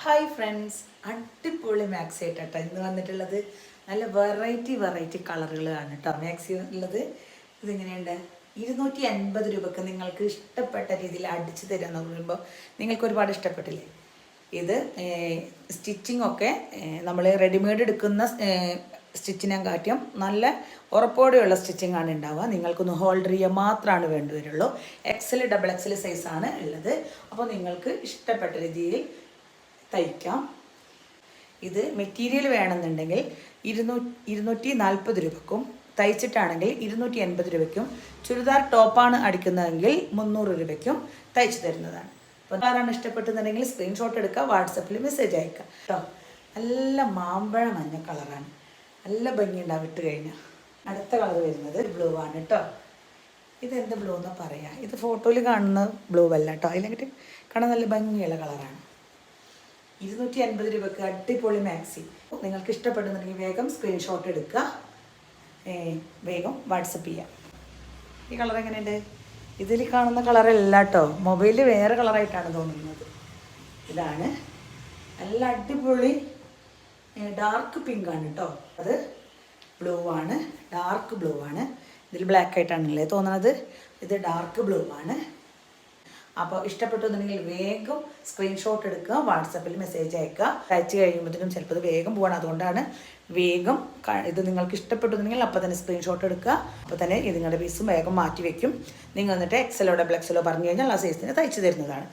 Hi friends, അടിപൊളി maxi ആയിട്ടാട്ടോ ഇന്ന് വന്നിട്ടുള്ളത്. നല്ല വെറൈറ്റി കളറുകളാണ് കേട്ടോ മാക്സി ഉള്ളത്. ഇതിങ്ങനെയുണ്ട്, 250 രൂപക്ക് നിങ്ങൾക്ക് ഇഷ്ടപ്പെട്ട രീതിയിൽ അടിച്ചു തരാമെന്ന് പറയുമ്പോൾ നിങ്ങൾക്ക് ഒരുപാട് ഇഷ്ടപ്പെട്ടില്ലേ. ഇത് സ്റ്റിച്ചിങ് ഒക്കെ നമ്മൾ റെഡിമെയ്ഡ് എടുക്കുന്ന സ്റ്റിച്ചിനെ കാട്ടിയും നല്ല ഉറപ്പോടെയുള്ള സ്റ്റിച്ചിങ് ആണ് ഉണ്ടാവുക. നിങ്ങൾക്കൊന്ന് ഹോൾഡർ ചെയ്യാൻ മാത്രമാണ് വേണ്ടി വരുള്ളൂ. എക്സൽ ഡബിൾ എക്സൽ സൈസാണ് ഉള്ളത്. അപ്പോൾ നിങ്ങൾക്ക് ഇഷ്ടപ്പെട്ട രീതിയിൽ തയ്ക്കാം. ഇത് മെറ്റീരിയൽ വേണമെന്നുണ്ടെങ്കിൽ 240 രൂപക്കും, തയ്ച്ചിട്ടാണെങ്കിൽ 280 രൂപയ്ക്കും, ചുരിദാർ ടോപ്പാണ് അടിക്കുന്നതെങ്കിൽ 300 രൂപയ്ക്കും തയ്ച്ചു തരുന്നതാണ്. അപ്പോൾ ആരാണ് ഇഷ്ടപ്പെട്ടെന്നുണ്ടെങ്കിൽ സ്ക്രീൻഷോട്ട് എടുക്കുക, വാട്സപ്പിൽ മെസ്സേജ് അയക്കുക കേട്ടോ. നല്ല മാമ്പഴ മഞ്ഞ കളറാണ്, നല്ല ഭംഗിയുണ്ടാവും ഇട്ട് കഴിഞ്ഞാൽ. അടുത്ത കളർ വരുന്നത് ബ്ലൂ ആണ് കേട്ടോ. ഇതെന്ത് ബ്ലൂ എന്ന് പറയാം, ഇത് ഫോട്ടോയിൽ കാണുന്ന ബ്ലൂ അല്ല കേട്ടോ, അതിലെങ്കിൽ കാണാൻ നല്ല ഭംഗിയുള്ള കളറാണ്. 250 രൂപക്ക് അടിപൊളി മാക്സി. നിങ്ങൾക്ക് ഇഷ്ടപ്പെടുന്നുണ്ടെങ്കിൽ വേഗം സ്ക്രീൻഷോട്ട് എടുക്കുക, വേഗം വാട്സപ്പ് ചെയ്യാം. ഈ കളർ എങ്ങനെയുണ്ട്? ഇതിൽ കാണുന്ന കളറല്ല കേട്ടോ, മൊബൈലിൽ വേറെ കളറായിട്ടാണ് തോന്നുന്നത്. ഇതാണ് നല്ല അടിപൊളി ഡാർക്ക് പിങ്ക് ആണ് കേട്ടോ. അത് ബ്ലൂ ആണ്, ഡാർക്ക് ബ്ലൂ ആണ്. ഇതിൽ ബ്ലാക്ക് ആയിട്ടാണല്ലേ തോന്നുന്നത്. ഇത് ഡാർക്ക് ബ്ലൂ ആണ്. അപ്പോൾ ഇഷ്ടപ്പെട്ടുന്നുണ്ടെങ്കിൽ വേഗം സ്ക്രീൻഷോട്ട് എടുക്കുക, വാട്സപ്പിൽ മെസ്സേജ് അയക്കുക. അയച്ചു കഴിയുമ്പോഴത്തേനും ചിലപ്പോൾ ഇത് വേഗം പോകണം, അതുകൊണ്ടാണ് വേഗം. ഇത് നിങ്ങൾക്ക് ഇഷ്ടപ്പെട്ടുന്നുണ്ടെങ്കിൽ അപ്പോൾ തന്നെ സ്ക്രീൻഷോട്ട് എടുക്കുക, അപ്പോൾ തന്നെ ഇത് നിങ്ങളുടെ പീസും വേഗം മാറ്റി വയ്ക്കും. നിങ്ങൾ എന്നിട്ട് എക്സലോ ഡബിൾ എക്സലോ പറഞ്ഞു കഴിഞ്ഞാൽ ആ സൈസിന് തയ്ച്ചു തരുന്നതാണ്.